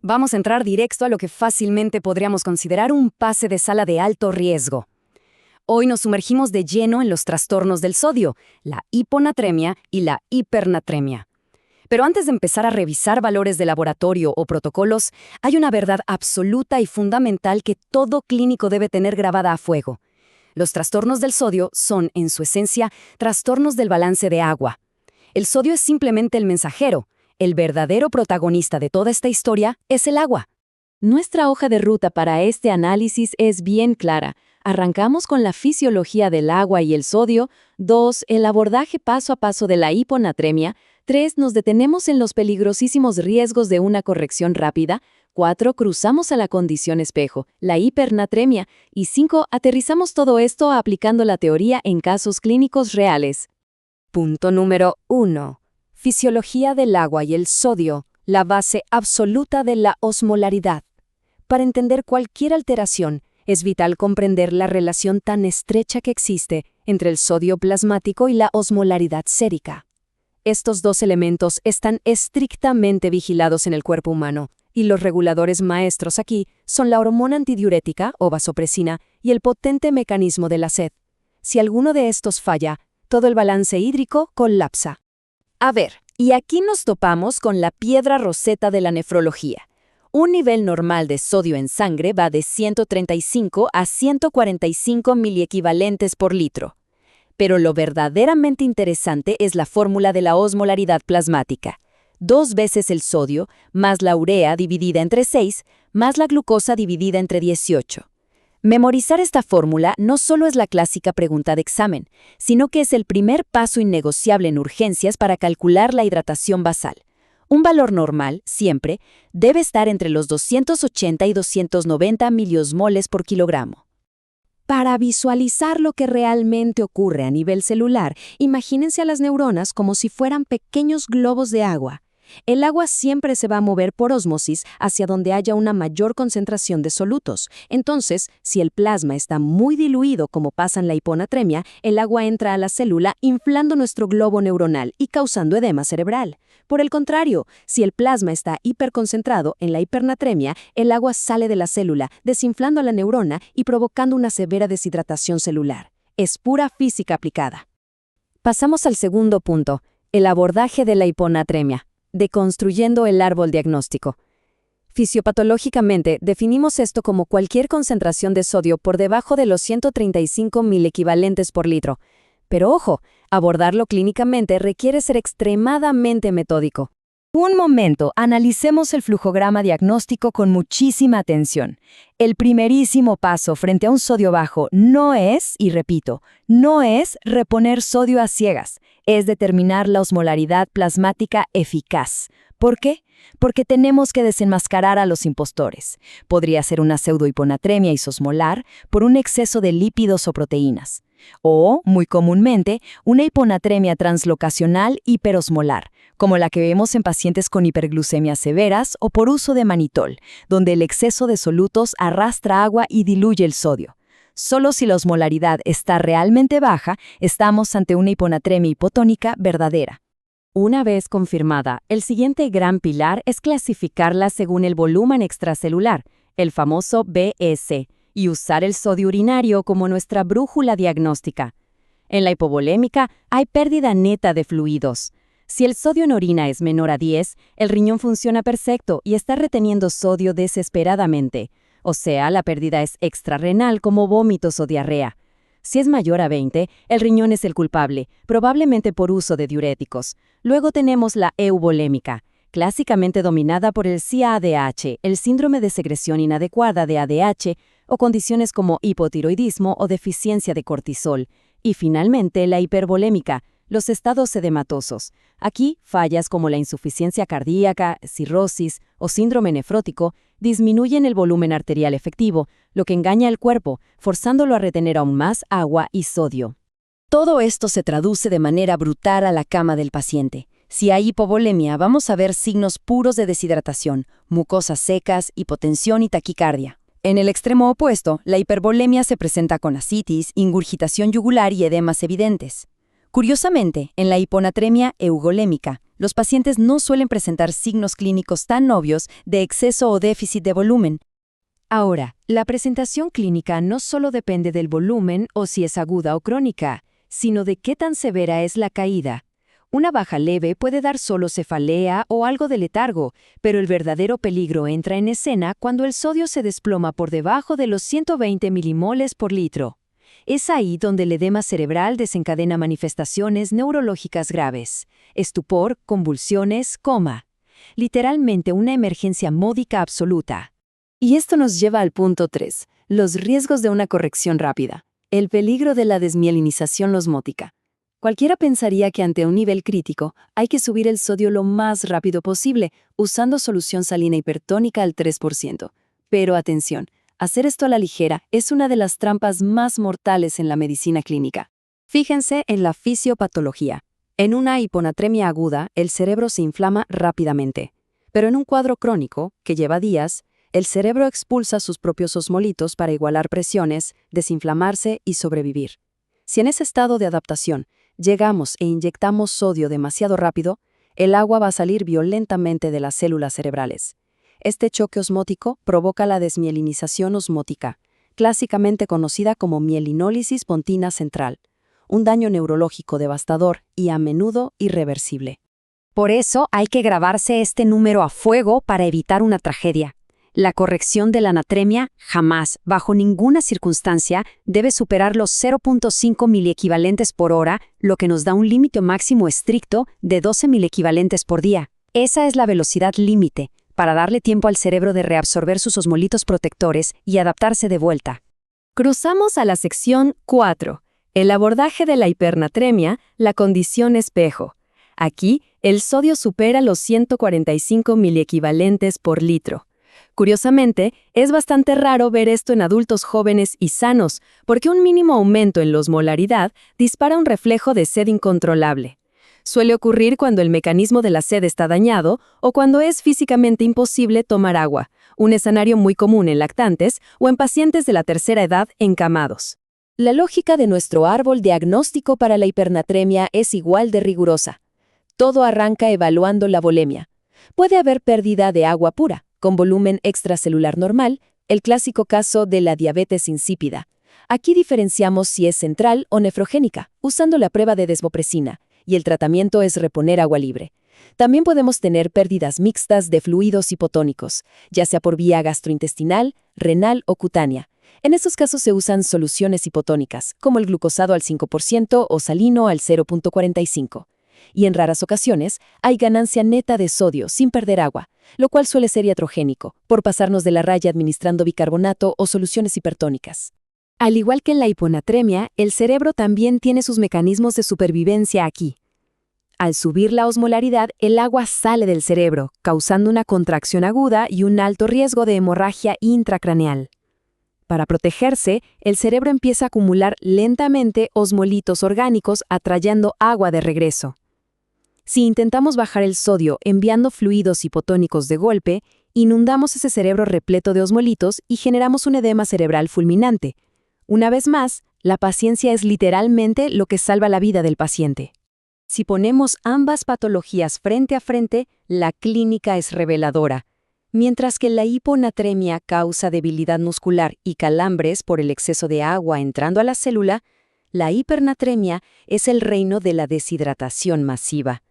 Vamos a entrar directo a lo que fácilmente podríamos considerar un pase de sala de alto riesgo. Hoy nos sumergimos de lleno en los trastornos del sodio, la hiponatremia y la hipernatremia. Pero antes de empezar a revisar valores de laboratorio o protocolos, hay una verdad absoluta y fundamental que todo clínico debe tener grabada a fuego. Los trastornos del sodio son, en su esencia, trastornos del balance de agua. El sodio es simplemente el mensajero. El verdadero protagonista de toda esta historia es el agua. Nuestra hoja de ruta para este análisis es bien clara. Arrancamos con la fisiología del agua y el sodio. 2. El abordaje paso a paso de la hiponatremia. 3. Nos detenemos en los peligrosísimos riesgos de una corrección rápida. 4. Cruzamos a la condición espejo, la hipernatremia. Y 5. Aterrizamos todo esto aplicando la teoría en casos clínicos reales. Punto número 1. Fisiología del agua y el sodio, la base absoluta de la osmolaridad. Para entender cualquier alteración, es vital comprender la relación tan estrecha que existe entre el sodio plasmático y la osmolaridad sérica. Estos dos elementos están estrictamente vigilados en el cuerpo humano, y los reguladores maestros aquí son la hormona antidiurética o vasopresina y el potente mecanismo de la sed. Si alguno de estos falla, todo el balance hídrico colapsa. A ver, y aquí nos topamos con la piedra roseta de la nefrología. Un nivel normal de sodio en sangre va de 135 a 145 miliequivalentes por litro. Pero lo verdaderamente interesante es la fórmula de la osmolaridad plasmática. 2 veces el sodio, más la urea dividida entre 6, más la glucosa dividida entre 18. Memorizar esta fórmula no solo es la clásica pregunta de examen, sino que es el primer paso innegociable en urgencias para calcular la hidratación basal. Un valor normal, siempre, debe estar entre los 280 y 290 miliosmoles por kilogramo. Para visualizar lo que realmente ocurre a nivel celular, imagínense a las neuronas como si fueran pequeños globos de agua. El agua siempre se va a mover por ósmosis hacia donde haya una mayor concentración de solutos. Entonces, si el plasma está muy diluido como pasa en la hiponatremia, el agua entra a la célula inflando nuestro globo neuronal y causando edema cerebral. Por el contrario, si el plasma está hiperconcentrado en la hipernatremia, el agua sale de la célula, desinflando a la neurona y provocando una severa deshidratación celular. Es pura física aplicada. Pasamos al segundo punto, el abordaje de la hiponatremia. Deconstruyendo el árbol diagnóstico. Fisiopatológicamente, definimos esto como cualquier concentración de sodio por debajo de los 135 miliequivalentes por litro. Pero ojo, abordarlo clínicamente requiere ser extremadamente metódico. Un momento, analicemos el flujograma diagnóstico con muchísima atención. El primerísimo paso frente a un sodio bajo no es, y repito, no es reponer sodio a ciegas, es determinar la osmolaridad plasmática eficaz. ¿Por qué? Porque tenemos que desenmascarar a los impostores. Podría ser una pseudohiponatremia isosmolar por un exceso de lípidos o proteínas. O, muy comúnmente, una hiponatremia translocacional hiperosmolar, como la que vemos en pacientes con hiperglucemias severas o por uso de manitol, donde el exceso de solutos arrastra agua y diluye el sodio. Solo si la osmolaridad está realmente baja, estamos ante una hiponatremia hipotónica verdadera. Una vez confirmada, el siguiente gran pilar es clasificarla según el volumen extracelular, el famoso BS, y usar el sodio urinario como nuestra brújula diagnóstica. En la hipovolémica hay pérdida neta de fluidos. Si el sodio en orina es menor a 10, el riñón funciona perfecto y está reteniendo sodio desesperadamente. O sea, la pérdida es extrarrenal como vómitos o diarrea. Si es mayor a 20, el riñón es el culpable, probablemente por uso de diuréticos. Luego tenemos la euvolémica, clásicamente dominada por el CADH, el síndrome de secreción inadecuada de ADH, o condiciones como hipotiroidismo o deficiencia de cortisol. Y finalmente la hipervolémica, los estados edematosos. Aquí, fallas como la insuficiencia cardíaca, cirrosis o síndrome nefrótico disminuyen el volumen arterial efectivo, lo que engaña al cuerpo, forzándolo a retener aún más agua y sodio. Todo esto se traduce de manera brutal a la cama del paciente. Si hay hipovolemia, vamos a ver signos puros de deshidratación, mucosas secas, hipotensión y taquicardia. En el extremo opuesto, la hipervolemia se presenta con ascitis, ingurgitación yugular y edemas evidentes. Curiosamente, en la hiponatremia eugolémica, Los pacientes no suelen presentar signos clínicos tan obvios de exceso o déficit de volumen. Ahora, la presentación clínica no solo depende del volumen o si es aguda o crónica, sino de qué tan severa es la caída. Una baja leve puede dar solo cefalea o algo de letargo, pero el verdadero peligro entra en escena cuando el sodio se desploma por debajo de los 120 milimoles por litro. Es ahí donde el edema cerebral desencadena manifestaciones neurológicas graves: estupor, convulsiones, coma. Literalmente una emergencia módica absoluta. Y esto nos lleva al punto 3, los riesgos de una corrección rápida. El peligro de la desmielinización osmótica. Cualquiera pensaría que ante un nivel crítico hay que subir el sodio lo más rápido posible, usando solución salina hipertónica al 3%. Pero atención, hacer esto a la ligera es una de las trampas más mortales en la medicina clínica. Fíjense en la fisiopatología. En una hiponatremia aguda, el cerebro se inflama rápidamente. Pero en un cuadro crónico, que lleva días, el cerebro expulsa sus propios osmolitos para igualar presiones, desinflamarse y sobrevivir. Si en ese estado de adaptación llegamos e inyectamos sodio demasiado rápido, el agua va a salir violentamente de las células cerebrales. Este choque osmótico provoca la desmielinización osmótica, clásicamente conocida como mielinólisis pontina central, un daño neurológico devastador y a menudo irreversible. Por eso hay que grabarse este número a fuego para evitar una tragedia. La corrección de la anatremia jamás, bajo ninguna circunstancia, debe superar los 0.5 miliequivalentes por hora, lo que nos da un límite máximo estricto de 12 miliequivalentes por día. Esa es la velocidad límite, para darle tiempo al cerebro de reabsorber sus osmolitos protectores y adaptarse de vuelta. Cruzamos a la sección 4, el abordaje de la hipernatremia, la condición espejo. Aquí, el sodio supera los 145 miliequivalentes por litro. Curiosamente, es bastante raro ver esto en adultos jóvenes y sanos, porque un mínimo aumento en la osmolaridad dispara un reflejo de sed incontrolable. Suele ocurrir cuando el mecanismo de la sed está dañado o cuando es físicamente imposible tomar agua, un escenario muy común en lactantes o en pacientes de la tercera edad encamados. La lógica de nuestro árbol diagnóstico para la hipernatremia es igual de rigurosa. Todo arranca evaluando la volemia. Puede haber pérdida de agua pura, con volumen extracelular normal, el clásico caso de la diabetes insípida. Aquí diferenciamos si es central o nefrogénica, usando la prueba de desmopresina, y el tratamiento es reponer agua libre. También podemos tener pérdidas mixtas de fluidos hipotónicos, ya sea por vía gastrointestinal, renal o cutánea. En estos casos se usan soluciones hipotónicas, como el glucosado al 5% o salino al 0.45. Y en raras ocasiones hay ganancia neta de sodio sin perder agua, lo cual suele ser iatrogénico, por pasarnos de la raya administrando bicarbonato o soluciones hipertónicas. Al igual que en la hiponatremia, el cerebro también tiene sus mecanismos de supervivencia aquí. Al subir la osmolaridad, el agua sale del cerebro, causando una contracción aguda y un alto riesgo de hemorragia intracraneal. Para protegerse, el cerebro empieza a acumular lentamente osmolitos orgánicos atrayendo agua de regreso. Si intentamos bajar el sodio enviando fluidos hipotónicos de golpe, inundamos ese cerebro repleto de osmolitos y generamos un edema cerebral fulminante. Una vez más, la paciencia es literalmente lo que salva la vida del paciente. Si ponemos ambas patologías frente a frente, la clínica es reveladora. Mientras que la hiponatremia causa debilidad muscular y calambres por el exceso de agua entrando a la célula, la hipernatremia es el reino de la deshidratación masiva.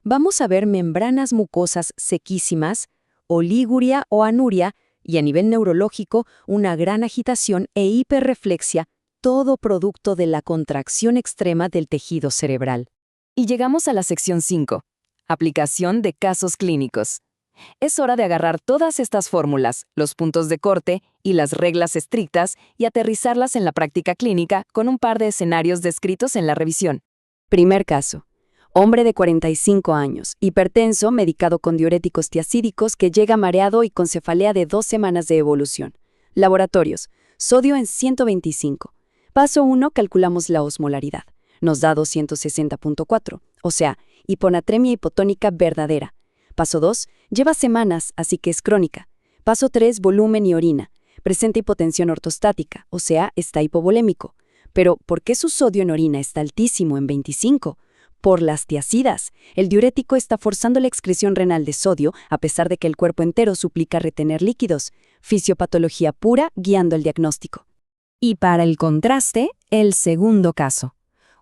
Vamos a ver membranas mucosas sequísimas, oliguria o anuria, y a nivel neurológico, una gran agitación e hiperreflexia, todo producto de la contracción extrema del tejido cerebral. Y llegamos a la sección 5, aplicación de casos clínicos. Es hora de agarrar todas estas fórmulas, los puntos de corte y las reglas estrictas y aterrizarlas en la práctica clínica con un par de escenarios descritos en la revisión. Primer caso. Hombre de 45 años, hipertenso, medicado con diuréticos tiacídicos que llega mareado y con cefalea de 2 semanas de evolución. Laboratorios. Sodio en 125. Paso 1, calculamos la osmolaridad. Nos da 260.4, o sea, hiponatremia hipotónica verdadera. Paso 2, lleva semanas, así que es crónica. Paso 3, volumen y orina. Presenta hipotensión ortostática, o sea, está hipovolémico. Pero, ¿por qué su sodio en orina está altísimo en 25? Por las tiacidas. El diurético está forzando la excreción renal de sodio, a pesar de que el cuerpo entero suplica retener líquidos. Fisiopatología pura guiando el diagnóstico. Y para el contraste, el segundo caso.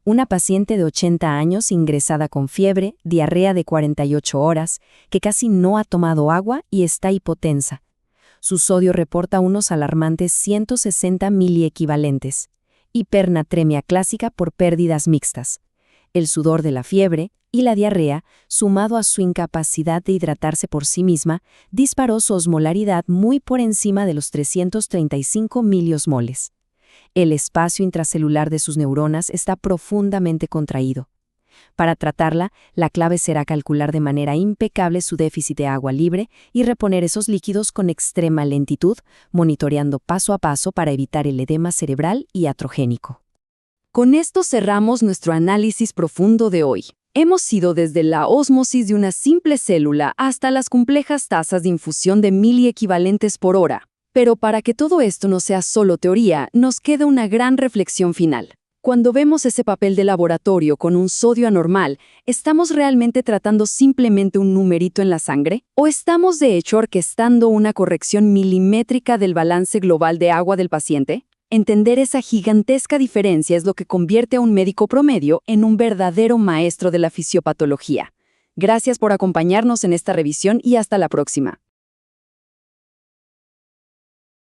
Una paciente de 80 años ingresada con fiebre, diarrea de 48 horas, que casi no ha tomado agua y está hipotensa. Su sodio reporta unos alarmantes 160 miliequivalentes. Hipernatremia clásica por pérdidas mixtas. El sudor de la fiebre y la diarrea, sumado a su incapacidad de hidratarse por sí misma, disparó su osmolaridad muy por encima de los 335 miliosmoles. El espacio intracelular de sus neuronas está profundamente contraído. Para tratarla, la clave será calcular de manera impecable su déficit de agua libre y reponer esos líquidos con extrema lentitud, monitoreando paso a paso para evitar el edema cerebral y atrogénico. Con esto cerramos nuestro análisis profundo de hoy. Hemos ido desde la ósmosis de una simple célula hasta las complejas tasas de infusión de miliequivalentes por hora. Pero para que todo esto no sea solo teoría, nos queda una gran reflexión final. Cuando vemos ese papel de laboratorio con un sodio anormal, ¿estamos realmente tratando simplemente un numerito en la sangre? ¿O estamos de hecho orquestando una corrección milimétrica del balance global de agua del paciente? Entender esa gigantesca diferencia es lo que convierte a un médico promedio en un verdadero maestro de la fisiopatología. Gracias por acompañarnos en esta revisión y hasta la próxima.